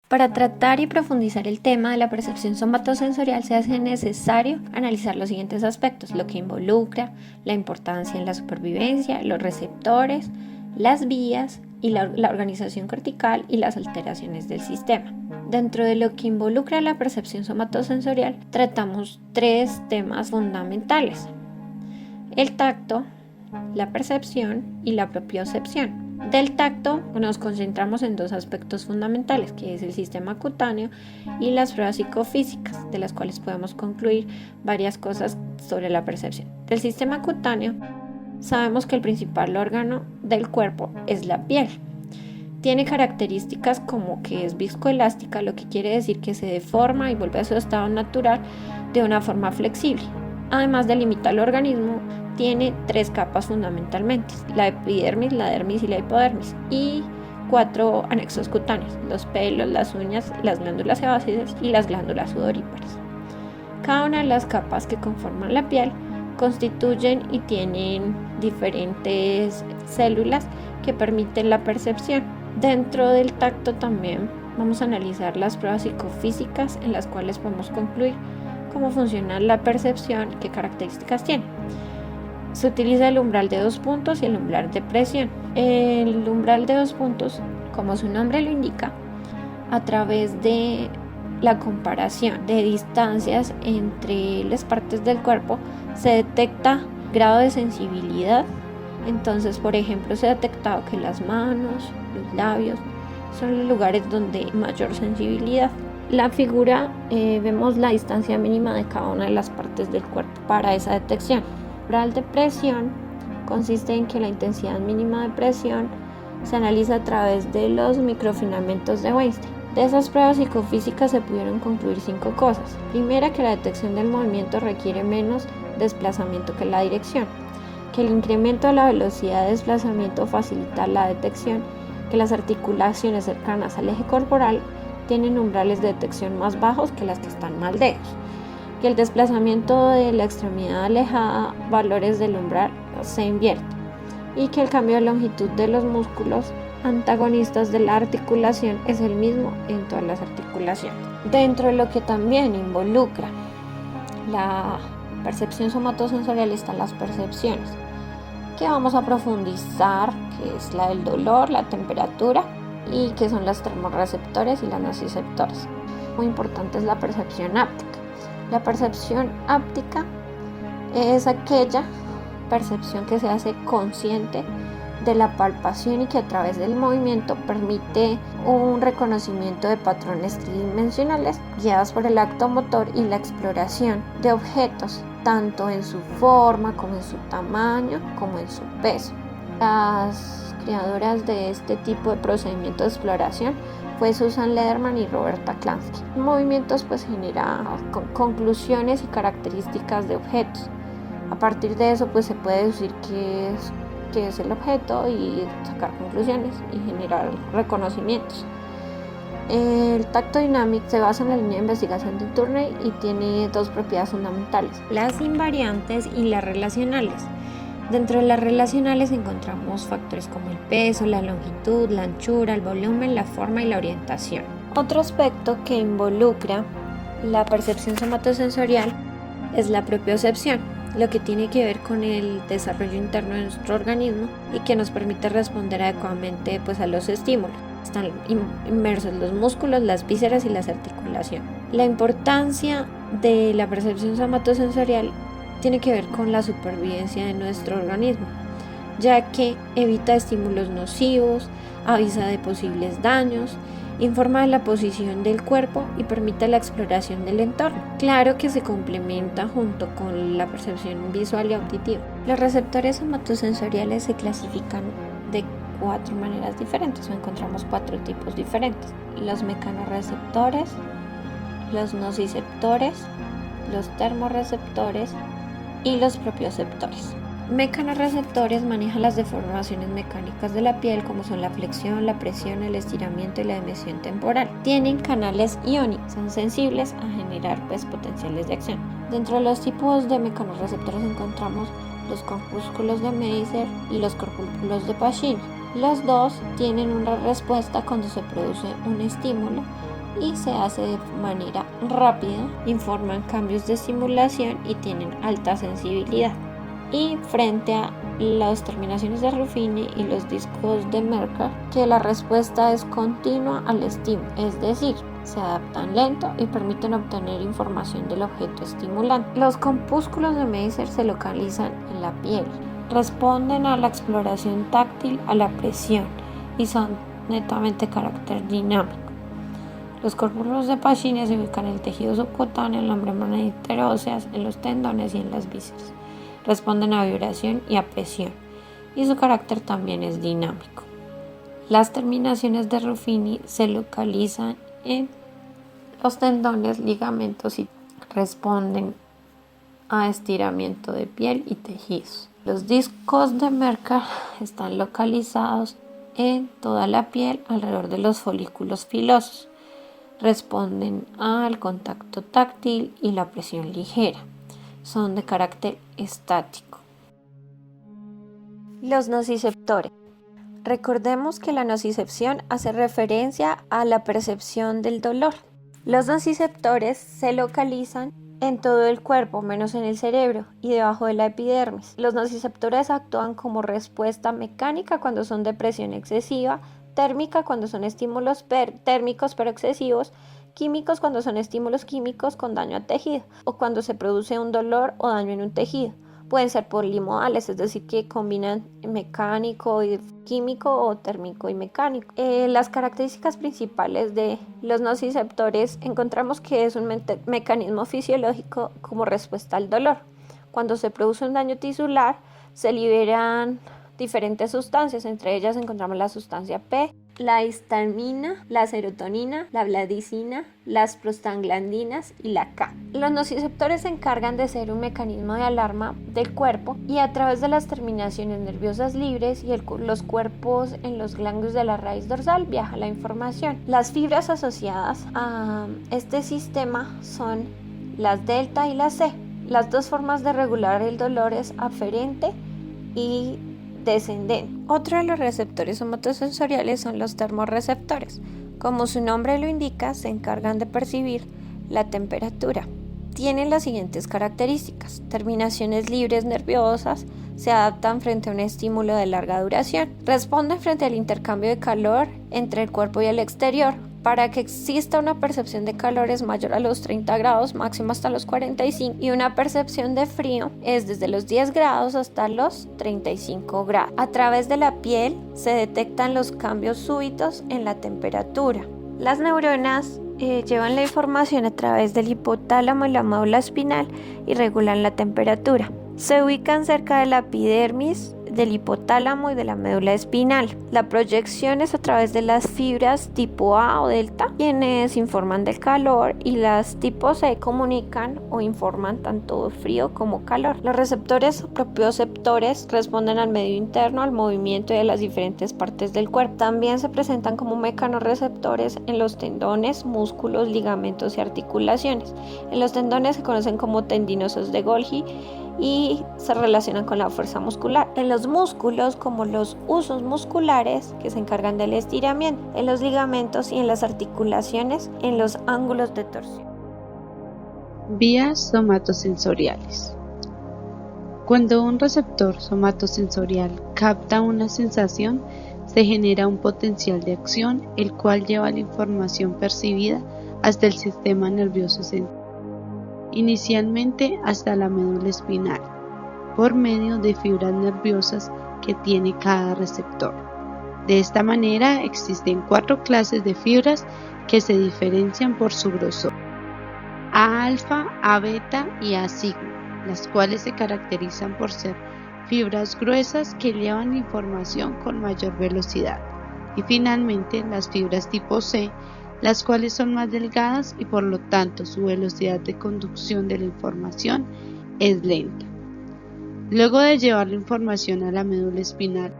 Para tratar y profundizar el tema de la percepción somatosensorial se hace necesario analizar los siguientes aspectos: lo que involucra, la importancia en la supervivencia, los receptores, las vías y la organización cortical y las alteraciones del sistema. Dentro de lo que involucra la percepción somatosensorial, tratamos 3 temas fundamentales: el tacto, la percepción y la propiocepción. Del tacto nos concentramos en 2 aspectos fundamentales, que es el sistema cutáneo y las pruebas psicofísicas, de las cuales podemos concluir varias cosas sobre la percepción. Del sistema cutáneo, sabemos que el principal órgano del cuerpo es la piel. Tiene características como que es viscoelástica, lo que quiere decir que se deforma y vuelve a su estado natural de una forma flexible. Además delimita el organismo, tiene 3 capas fundamentalmente: la epidermis, la dermis y la hipodermis, y 4 anexos cutáneos: los pelos, las uñas, las glándulas sebáceas y las glándulas sudoríparas. Cada una de las capas que conforman la piel constituyen y tienen diferentes células que permiten la percepción. Dentro del tacto también vamos a analizar las pruebas psicofísicas, en las cuales podemos concluir cómo funciona la percepción y qué características tiene. Se utiliza el umbral de 2 puntos y el umbral de presión. El umbral de 2 puntos, como su nombre lo indica, a través de la comparación de distancias entre las partes del cuerpo se detecta grado de sensibilidad. Entonces, por ejemplo, se ha detectado que las manos, los labios son los lugares donde hay mayor sensibilidad. La figura vemos la distancia mínima de cada una de las partes del cuerpo para esa detección. El umbral de presión consiste en que la intensidad mínima de presión se analiza a través de los microfilamentos de Weinstein. De esas pruebas psicofísicas se pudieron concluir 5 cosas. Primera, que la detección del movimiento requiere menos desplazamiento que la dirección, que el incremento de la velocidad de desplazamiento facilita la detección, que las articulaciones cercanas al eje corporal tienen umbrales de detección más bajos que las que están más lejos, que el desplazamiento de la extremidad alejada, valores del umbral, se invierte, y que el cambio de longitud de los músculos antagonistas de la articulación es el mismo en todas las articulaciones. Dentro de lo que también involucra la percepción somatosensorial están las percepciones, que vamos a profundizar, que es la del dolor, la temperatura, y que son los termorreceptores y los nociceptores. Muy importante es la percepción áptica. La percepción áptica es aquella percepción que se hace consciente de la palpación y que a través del movimiento permite un reconocimiento de patrones tridimensionales guiados por el acto motor y la exploración de objetos, tanto en su forma como en su tamaño como en su peso. Las creadoras de este tipo de procedimiento de exploración fue Susan Lederman y Roberta Klansky. Movimientos genera conclusiones y características de objetos. A partir de eso se puede decir qué es el objeto y sacar conclusiones y generar reconocimientos. El Tacto Dynamics se basa en la línea de investigación de Turney y tiene 2 propiedades fundamentales: las invariantes y las relacionales. Dentro de las relacionales encontramos factores como el peso, la longitud, la anchura, el volumen, la forma y la orientación. Otro aspecto que involucra la percepción somatosensorial es la propiocepción, lo que tiene que ver con el desarrollo interno de nuestro organismo y que nos permite responder adecuadamente a los estímulos. Están inmersos los músculos, las vísceras y las articulaciones. La importancia de la percepción somatosensorial tiene que ver con la supervivencia de nuestro organismo, ya que evita estímulos nocivos, avisa de posibles daños, informa de la posición del cuerpo y permite la exploración del entorno. Claro que se complementa junto con la percepción visual y auditiva. Los receptores somatosensoriales se clasifican de 4 maneras diferentes, o encontramos 4 tipos diferentes: los mecanorreceptores, los nociceptores, los termorreceptores y los propioceptores. Mecanorreceptores manejan las deformaciones mecánicas de la piel, como son la flexión, la presión, el estiramiento y la emisión temporal. Tienen canales iónicos, son sensibles a generar potenciales de acción. Dentro de los tipos de mecanorreceptores encontramos los corpúsculos de Meiser y los corpúsculos de Pacini. Los dos tienen una respuesta cuando se produce un estímulo y se hace de manera rápida, informan cambios de estimulación y tienen alta sensibilidad. Y frente a las terminaciones de Ruffini y los discos de Merkel, que la respuesta es continua al estímulo, es decir, se adaptan lento y permiten obtener información del objeto estimulante. Los corpúsculos de Meiser se localizan en la piel, responden a la exploración táctil, a la presión y son netamente de carácter dinámico. Los corpúsculos de Pacini se ubican en el tejido subcutáneo, en la membrana interósea, en los tendones y en las vísceras. Responden a vibración y a presión, y su carácter también es dinámico. Las terminaciones de Ruffini se localizan en los tendones, ligamentos y responden a estiramiento de piel y tejidos. Los discos de Merkel están localizados en toda la piel alrededor de los folículos filosos. Responden al contacto táctil y la presión ligera. Son de carácter estático. Los nociceptores. Recordemos que la nocicepción hace referencia a la percepción del dolor. Los nociceptores se localizan en todo el cuerpo, menos en el cerebro y debajo de la epidermis. Los nociceptores actúan como respuesta mecánica cuando son de presión excesiva, térmica cuando son estímulos térmicos pero excesivos, químicos cuando son estímulos químicos con daño a tejido o cuando se produce un dolor o daño en un tejido. Pueden ser polimodales, es decir, que combinan mecánico y químico o térmico y mecánico. Las características principales de los nociceptores encontramos que es un mecanismo fisiológico como respuesta al dolor. Cuando se produce un daño tisular, se liberan diferentes sustancias, entre ellas encontramos la sustancia P, la histamina, la serotonina, la bladicina, las prostaglandinas y la K. Los nociceptores se encargan de ser un mecanismo de alarma del cuerpo y a través de las terminaciones nerviosas libres y los cuerpos en los ganglios de la raíz dorsal viaja la información. Las fibras asociadas a este sistema son las delta y la C. Las dos formas de regular el dolor es aferente y descendente. Otro de los receptores somatosensoriales son los termorreceptores. Como su nombre lo indica, se encargan de percibir la temperatura. Tienen las siguientes características: terminaciones libres nerviosas, se adaptan frente a un estímulo de larga duración, responden frente al intercambio de calor entre el cuerpo y el exterior. Para que exista una percepción de calor es mayor a los 30 grados, máximo hasta los 45, y una percepción de frío es desde los 10 grados hasta los 35 grados. A través de la piel se detectan los cambios súbitos en la temperatura. Las neuronas llevan la información a través del hipotálamo y la médula espinal y regulan la temperatura. Se ubican cerca de la epidermis, del hipotálamo y de la médula espinal. La proyección es a través de las fibras tipo A o delta, quienes informan del calor, y las tipo C comunican o informan tanto frío como calor. Los receptores o propioceptores responden al medio interno, al movimiento y a las diferentes partes del cuerpo. También se presentan como mecanorreceptores en los tendones, músculos, ligamentos y articulaciones. En los tendones se conocen como tendinosos de Golgi y se relacionan con la fuerza muscular. En los músculos, como los husos musculares, que se encargan del estiramiento. En los ligamentos y en las articulaciones, en los ángulos de torsión. Vías somatosensoriales. Cuando un receptor somatosensorial capta una sensación, se genera un potencial de acción, el cual lleva la información percibida hasta el sistema nervioso central, inicialmente hasta la médula espinal, por medio de fibras nerviosas que tiene cada receptor. De esta manera existen 4 clases de fibras que se diferencian por su grosor: A alfa, A beta y A sigma, las cuales se caracterizan por ser fibras gruesas que llevan la información con mayor velocidad, y finalmente las fibras tipo C, las cuales son más delgadas y por lo tanto su velocidad de conducción de la información es lenta. Luego de llevar la información a la médula espinal,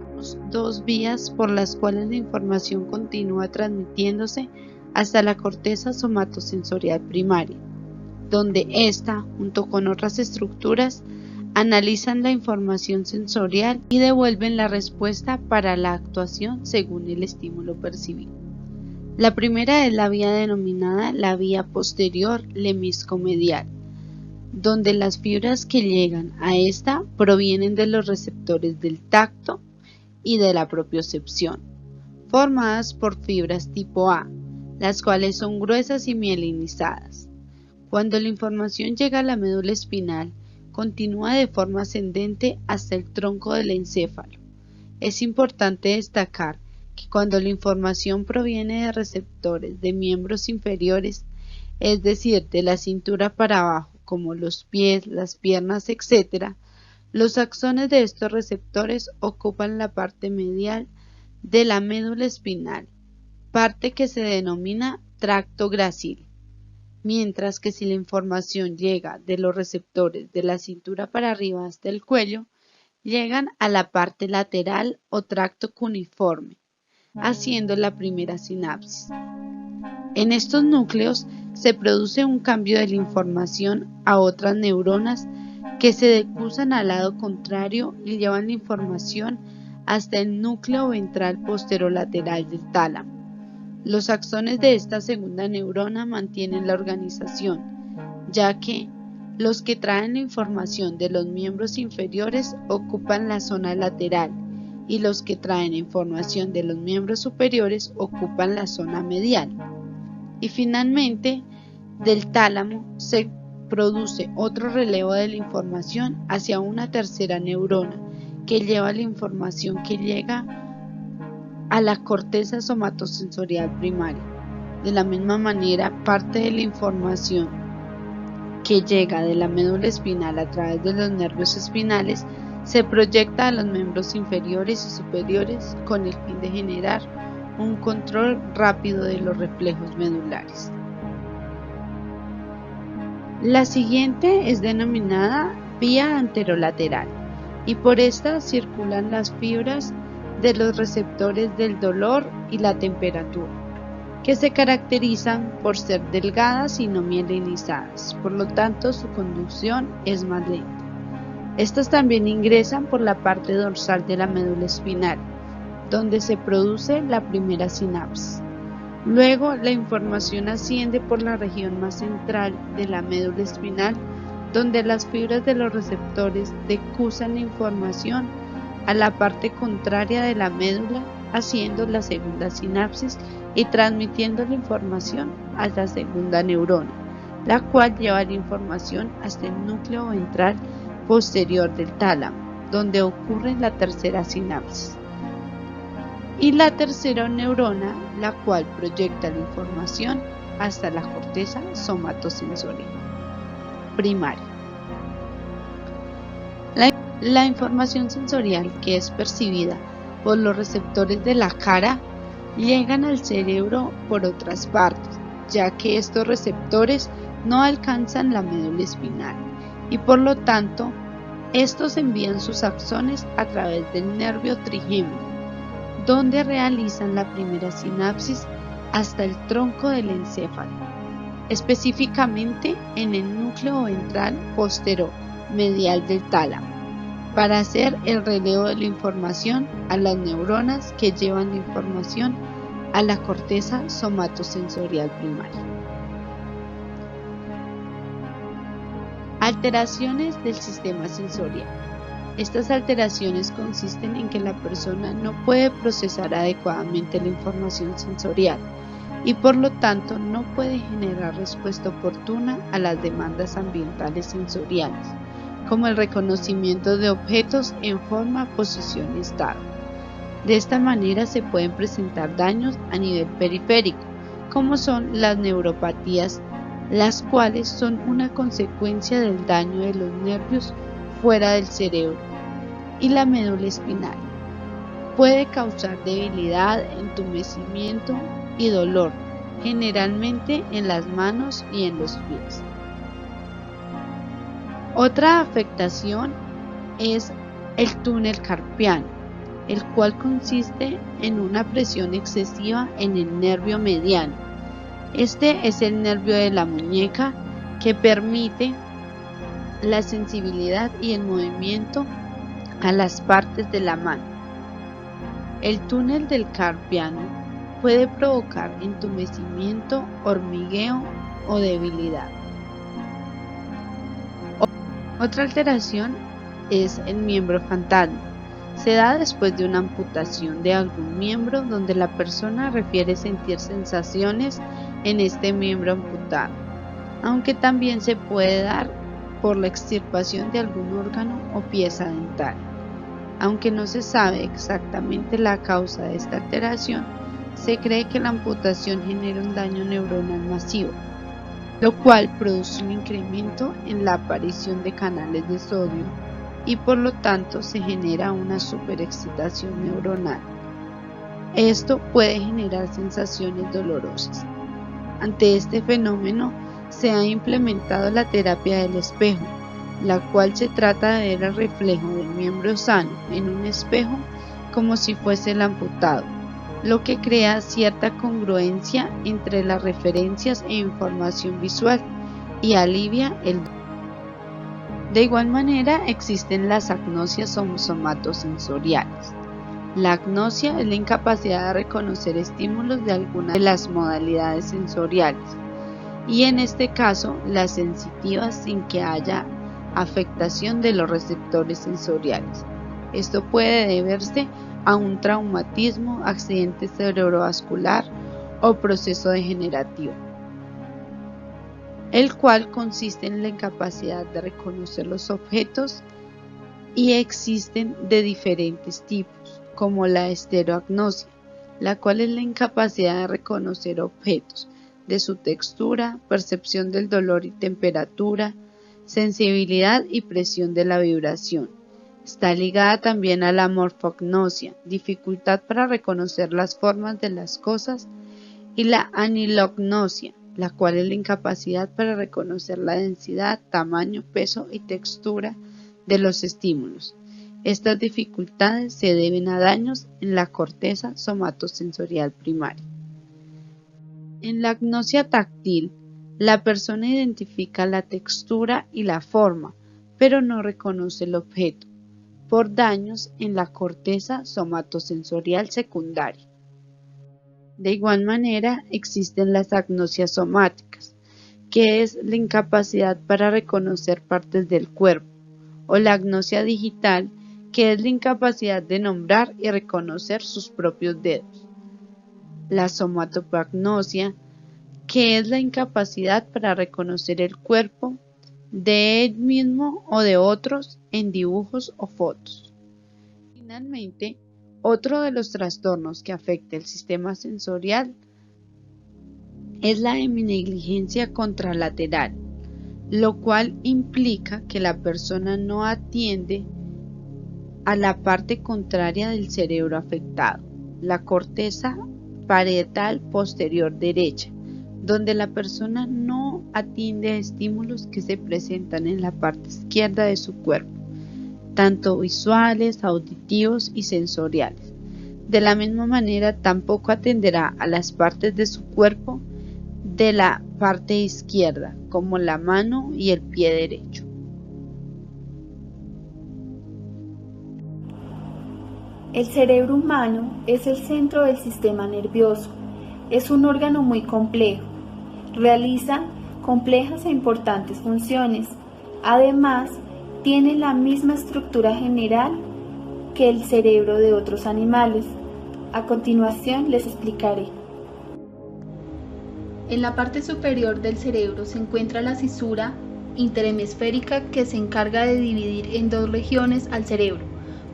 tenemos 2 vías por las cuales la información continúa transmitiéndose hasta la corteza somatosensorial primaria, donde ésta, junto con otras estructuras, analizan la información sensorial y devuelven la respuesta para la actuación según el estímulo percibido. La primera es la vía denominada la vía posterior lemniscomedial, donde las fibras que llegan a esta provienen de los receptores del tacto y de la propiocepción, formadas por fibras tipo A, las cuales son gruesas y mielinizadas. Cuando la información llega a la médula espinal, continúa de forma ascendente hasta el tronco del encéfalo. Es importante destacar que cuando la información proviene de receptores de miembros inferiores, es decir, de la cintura para abajo, como los pies, las piernas, etc., los axones de estos receptores ocupan la parte medial de la médula espinal, parte que se denomina tracto grácil, mientras que si la información llega de los receptores de la cintura para arriba hasta el cuello, llegan a la parte lateral o tracto cuneiforme, haciendo la primera sinapsis. En estos núcleos se produce un cambio de la información a otras neuronas que se decusan al lado contrario y llevan la información hasta el núcleo ventral posterolateral del tálamo. Los axones de esta segunda neurona mantienen la organización, ya que los que traen la información de los miembros inferiores ocupan la zona lateral y los que traen información de los miembros superiores ocupan la zona medial. Y finalmente, del tálamo se produce otro relevo de la información hacia una tercera neurona que lleva la información que llega a la corteza somatosensorial primaria. De la misma manera, parte de la información que llega de la médula espinal a través de los nervios espinales se proyecta a los miembros inferiores y superiores con el fin de generar un control rápido de los reflejos medulares. La siguiente es denominada vía anterolateral y por esta circulan las fibras de los receptores del dolor y la temperatura, que se caracterizan por ser delgadas y no mielinizadas, por lo tanto su conducción es más lenta. Estas también ingresan por la parte dorsal de la médula espinal, donde se produce la primera sinapsis. Luego, la información asciende por la región más central de la médula espinal, donde las fibras de los receptores decusan la información a la parte contraria de la médula, haciendo la segunda sinapsis y transmitiendo la información a la segunda neurona, la cual lleva la información hasta el núcleo ventral posterior del tálamo, donde ocurre la tercera sinapsis. Y la tercera neurona, la cual proyecta la información hasta la corteza somatosensorial primaria. La información sensorial que es percibida por los receptores de la cara llegan al cerebro por otras partes, ya que estos receptores no alcanzan la médula espinal y por lo tanto estos envían sus axones a través del nervio trigémino, donde realizan la primera sinapsis hasta el tronco del encéfalo, específicamente en el núcleo ventral posteromedial del tálamo, para hacer el relevo de la información a las neuronas que llevan la información a la corteza somatosensorial primaria. Alteraciones del sistema sensorial. Estas alteraciones consisten en que la persona no puede procesar adecuadamente la información sensorial y por lo tanto no puede generar respuesta oportuna a las demandas ambientales sensoriales, como el reconocimiento de objetos en forma, posición y estado. De esta manera se pueden presentar daños a nivel periférico, como son las neuropatías, las cuales son una consecuencia del daño de los nervios fuera del cerebro, y la médula espinal. Puede causar debilidad, entumecimiento y dolor, generalmente en las manos y en los pies. Otra afectación es el túnel carpiano, el cual consiste en una presión excesiva en el nervio mediano. Este es el nervio de la muñeca que permite la sensibilidad y el movimiento a las partes de la mano. El túnel del carpiano puede provocar entumecimiento, hormigueo o debilidad. Otra alteración es el miembro fantasma. Se da después de una amputación de algún miembro donde la persona refiere sentir sensaciones en este miembro amputado, aunque también se puede dar por la extirpación de algún órgano o pieza dental. Aunque no se sabe exactamente la causa de esta alteración, se cree que la amputación genera un daño neuronal masivo, lo cual produce un incremento en la aparición de canales de sodio y por lo tanto se genera una superexcitación neuronal. Esto puede generar sensaciones dolorosas. Ante este fenómeno se ha implementado la terapia del espejo, la cual se trata de ver el reflejo del miembro sano en un espejo como si fuese el amputado, lo que crea cierta congruencia entre las referencias e información visual y alivia el dolor. De igual manera existen las agnosias somatosensoriales. La agnosia es la incapacidad de reconocer estímulos de alguna de las modalidades sensoriales, y en este caso las sensitivas sin que haya afectación de los receptores sensoriales. Esto puede deberse a un traumatismo, accidente cerebrovascular o proceso degenerativo, el cual consiste en la incapacidad de reconocer los objetos, y existen de diferentes tipos, como la estereoagnosia, la cual es la incapacidad de reconocer objetos, de su textura, percepción del dolor y temperatura, sensibilidad y presión de la vibración. Está ligada también a la morfognosia, dificultad para reconocer las formas de las cosas, y la anilognosia, la cual es la incapacidad para reconocer la densidad, tamaño, peso y textura de los estímulos. Estas dificultades se deben a daños en la corteza somatosensorial primaria. En la agnosia táctil, la persona identifica la textura y la forma, pero no reconoce el objeto, por daños en la corteza somatosensorial secundaria. De igual manera, existen las agnosias somáticas, que es la incapacidad para reconocer partes del cuerpo, o la agnosia digital, que es la incapacidad de nombrar y reconocer sus propios dedos. La somatopagnosia, que es la incapacidad para reconocer el cuerpo de él mismo o de otros en dibujos o fotos. Finalmente, otro de los trastornos que afecta el sistema sensorial es la heminegligencia contralateral, lo cual implica que la persona no atiende a la parte contraria del cerebro afectado, la corteza parietal posterior derecha, donde la persona no atiende a estímulos que se presentan en la parte izquierda de su cuerpo, tanto visuales, auditivos y sensoriales. De la misma manera, tampoco atenderá a las partes de su cuerpo de la parte izquierda, como la mano y el pie derecho. El cerebro humano es el centro del sistema nervioso. Es un órgano muy complejo. Realiza complejas e importantes funciones. Además, tiene la misma estructura general que el cerebro de otros animales. A continuación les explicaré. En la parte superior del cerebro se encuentra la cisura interhemisférica, que se encarga de dividir en dos regiones al cerebro,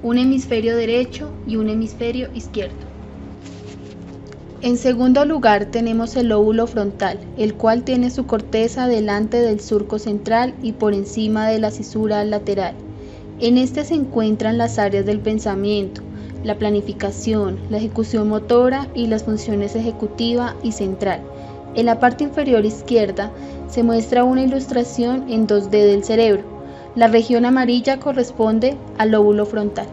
un hemisferio derecho y un hemisferio izquierdo. En segundo lugar tenemos el lóbulo frontal, el cual tiene su corteza delante del surco central y por encima de la cisura lateral. En este se encuentran las áreas del pensamiento, la planificación, la ejecución motora y las funciones ejecutiva y central. En la parte inferior izquierda se muestra una ilustración en 2D del cerebro. La región amarilla corresponde al lóbulo frontal.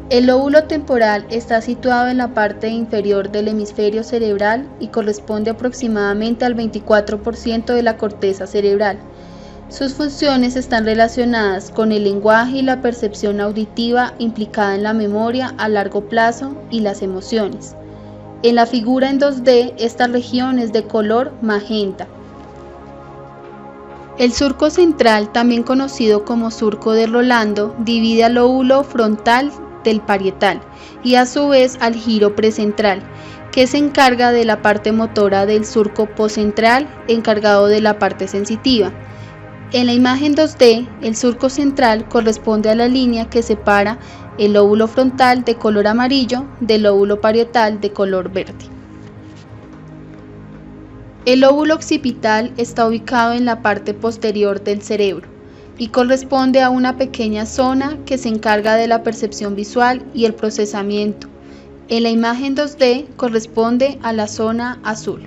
El lóbulo temporal está situado en la parte inferior del hemisferio cerebral y corresponde aproximadamente al 24% de la corteza cerebral. Sus funciones están relacionadas con el lenguaje y la percepción auditiva implicada en la memoria a largo plazo y las emociones. En la figura en 2D, esta región es de color magenta. El surco central, también conocido como surco de Rolando, divide al lóbulo frontal del parietal y a su vez al giro precentral, que se encarga de la parte motora del surco poscentral, encargado de la parte sensitiva. En la imagen 2D, el surco central corresponde a la línea que separa el lóbulo frontal de color amarillo del lóbulo parietal de color verde. El lóbulo occipital está ubicado en la parte posterior del cerebro y corresponde a una pequeña zona que se encarga de la percepción visual y el procesamiento. En la imagen 2D corresponde a la zona azul.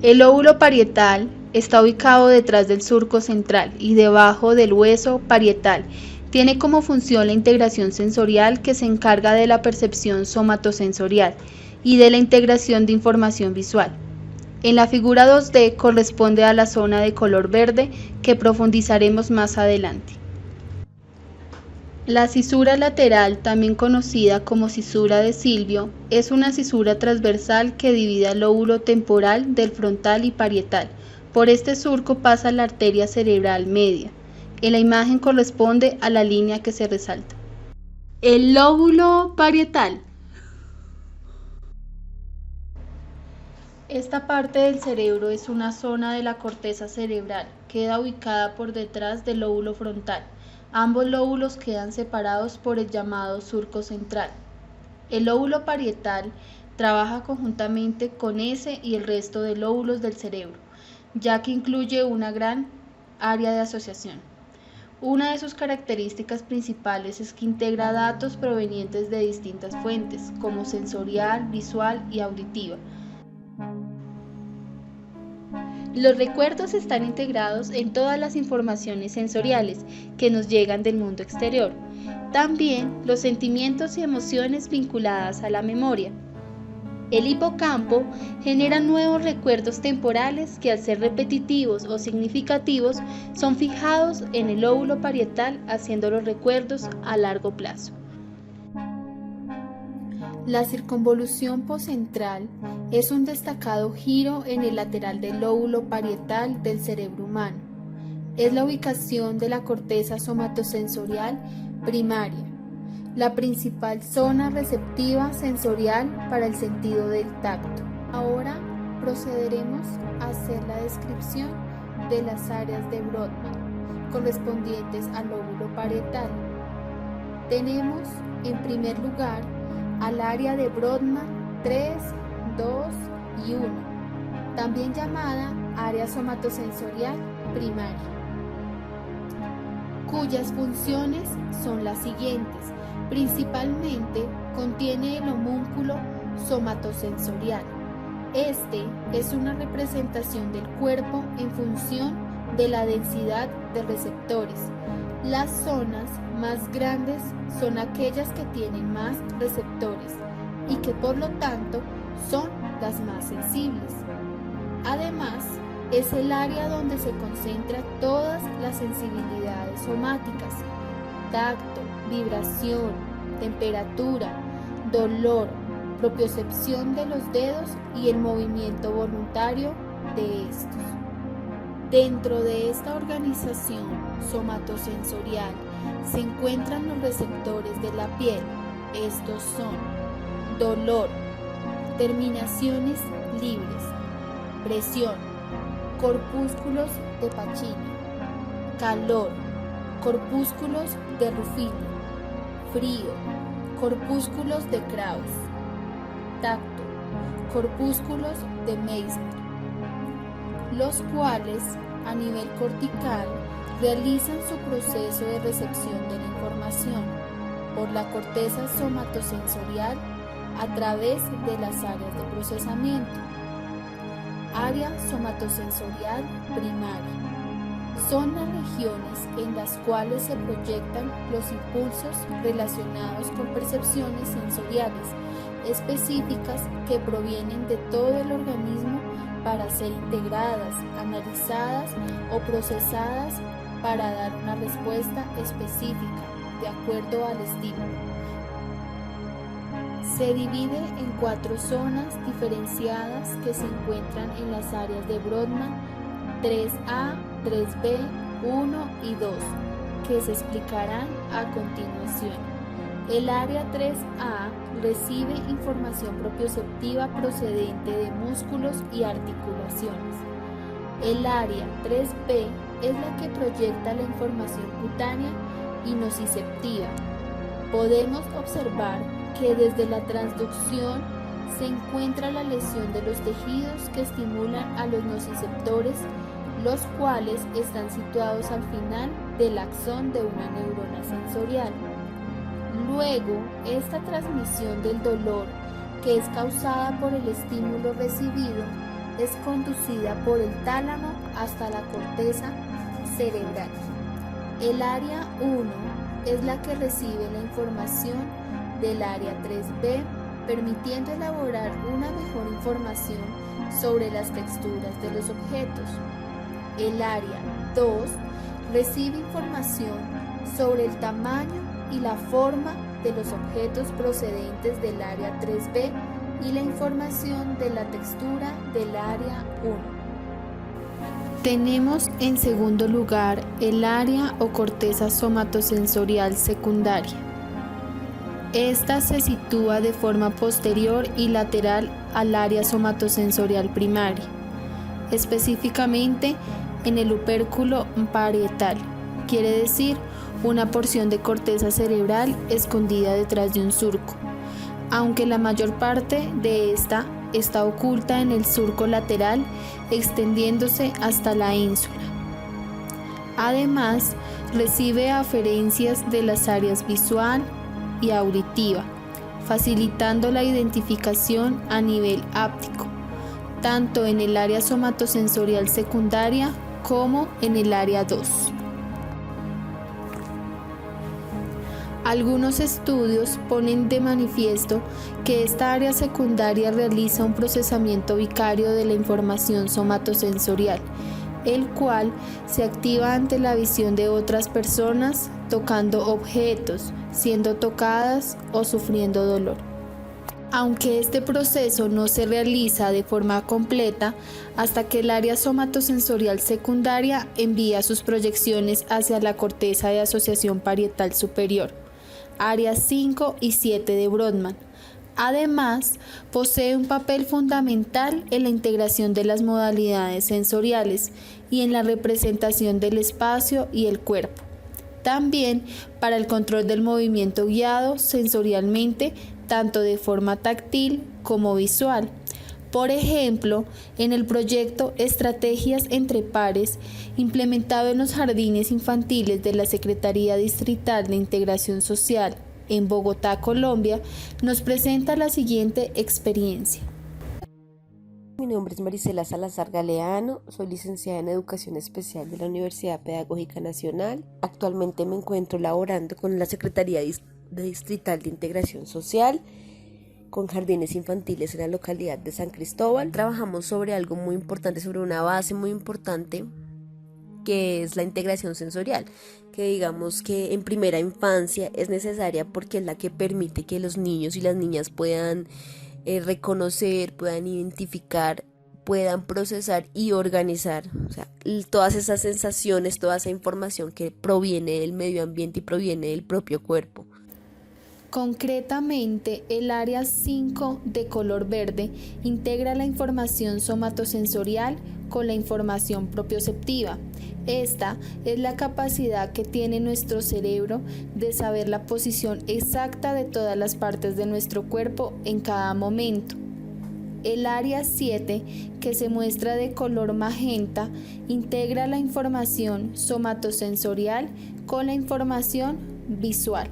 El lóbulo parietal está ubicado detrás del surco central y debajo del hueso parietal. Tiene como función la integración sensorial, que se encarga de la percepción somatosensorial y de la integración de información visual. En la figura 2D corresponde a la zona de color verde, que profundizaremos más adelante. La cisura lateral, también conocida como cisura de Silvio, es una cisura transversal que divide el lóbulo temporal del frontal y parietal. Por este surco pasa la arteria cerebral media. En la imagen corresponde a la línea que se resalta. El lóbulo parietal. Esta parte del cerebro es una zona de la corteza cerebral. Queda ubicada por detrás del lóbulo frontal. Ambos lóbulos quedan separados por el llamado surco central. El lóbulo parietal trabaja conjuntamente con ese y el resto de lóbulos del cerebro, ya que incluye una gran área de asociación. Una de sus características principales es que integra datos provenientes de distintas fuentes, como sensorial, visual y auditiva. Los recuerdos están integrados en todas las informaciones sensoriales que nos llegan del mundo exterior. También los sentimientos y emociones vinculadas a la memoria. El hipocampo genera nuevos recuerdos temporales que, al ser repetitivos o significativos, son fijados en el lóbulo parietal, haciendo los recuerdos a largo plazo. La circunvolución poscentral es un destacado giro en el lateral del lóbulo parietal del cerebro humano. Es la ubicación de la corteza somatosensorial primaria, la principal zona receptiva sensorial para el sentido del tacto. Ahora procederemos a hacer la descripción de las áreas de Brodmann correspondientes al lóbulo parietal. Tenemos en primer lugar al área de Brodmann 3, 2 y 1, también llamada área somatosensorial primaria, cuyas funciones son las siguientes. Principalmente contiene el homúnculo somatosensorial. Este es una representación del cuerpo en función de la densidad de receptores. Las zonas más grandes son aquellas que tienen más receptores y que por lo tanto son las más sensibles. Además, es el área donde se concentran todas las sensibilidades somáticas: tacto, vibración, temperatura, dolor, propiocepción de los dedos y el movimiento voluntario de estos. Dentro de esta organización somatosensorial se encuentran los receptores de la piel. Estos son dolor, terminaciones libres, presión, corpúsculos de Pacini, calor, corpúsculos de Ruffini, frío, corpúsculos de Krauss, tacto, corpúsculos de Meissner, los cuales a nivel cortical realizan su proceso de recepción de la información por la corteza somatosensorial a través de las áreas de procesamiento. Área somatosensorial primaria. Son las regiones en las cuales se proyectan los impulsos relacionados con percepciones sensoriales específicas que provienen de todo el organismo para ser integradas, analizadas o procesadas para dar una respuesta específica de acuerdo al estímulo. Se divide en 4 zonas diferenciadas que se encuentran en las áreas de Brodmann 3A, 3B, 1 y 2, que se explicarán a continuación. El área 3A recibe información propioceptiva procedente de músculos y articulaciones. El área 3B es la que proyecta la información cutánea y nociceptiva. Podemos observar que desde la transducción se encuentra la lesión de los tejidos que estimulan a los nociceptores, los cuales están situados al final del axón de una neurona sensorial. Luego, esta transmisión del dolor, que es causada por el estímulo recibido, es conducida por el tálamo hasta la corteza cerebral. El área 1 es la que recibe la información del área 3B, permitiendo elaborar una mejor información sobre las texturas de los objetos. El área 2 recibe información sobre el tamaño y la forma de los objetos procedentes del área 3B y la información de la textura del área 1. Tenemos en segundo lugar el área o corteza somatosensorial secundaria. Esta se sitúa de forma posterior y lateral al área somatosensorial primaria, específicamente en el opérculo parietal, quiere decir una porción de corteza cerebral escondida detrás de un surco, aunque la mayor parte de esta está oculta en el surco lateral, extendiéndose hasta la ínsula. Además, recibe aferencias de las áreas visual y auditiva, facilitando la identificación a nivel áptico, tanto en el área somatosensorial secundaria como en el área 2. Algunos estudios ponen de manifiesto que esta área secundaria realiza un procesamiento vicario de la información somatosensorial, el cual se activa ante la visión de otras personas tocando objetos, siendo tocadas o sufriendo dolor. Aunque este proceso no se realiza de forma completa hasta que el área somatosensorial secundaria envía sus proyecciones hacia la corteza de asociación parietal superior, áreas 5 y 7 de Brodmann. Además, posee un papel fundamental en la integración de las modalidades sensoriales y en la representación del espacio y el cuerpo. También para el control del movimiento guiado sensorialmente, tanto de forma táctil como visual. Por ejemplo, en el proyecto Estrategias entre Pares, implementado en los jardines infantiles de la Secretaría Distrital de Integración Social en Bogotá, Colombia, nos presenta la siguiente experiencia. Mi nombre es Marisela Salazar Galeano, soy licenciada en Educación Especial de la Universidad Pedagógica Nacional. Actualmente me encuentro laborando con la Secretaría Distrital de Integración Social, con jardines infantiles en la localidad de San Cristóbal. Trabajamos sobre algo muy importante, sobre una base muy importante, que es la integración sensorial, que digamos que en primera infancia es necesaria porque es la que permite que los niños y las niñas puedan reconocer, puedan identificar, puedan procesar y organizar, todas esas sensaciones, toda esa información que proviene del medio ambiente y proviene del propio cuerpo. Concretamente, el área 5 de color verde integra la información somatosensorial con la información propioceptiva. Esta es la capacidad que tiene nuestro cerebro de saber la posición exacta de todas las partes de nuestro cuerpo en cada momento. El área 7, que se muestra de color magenta, integra la información somatosensorial con la información visual.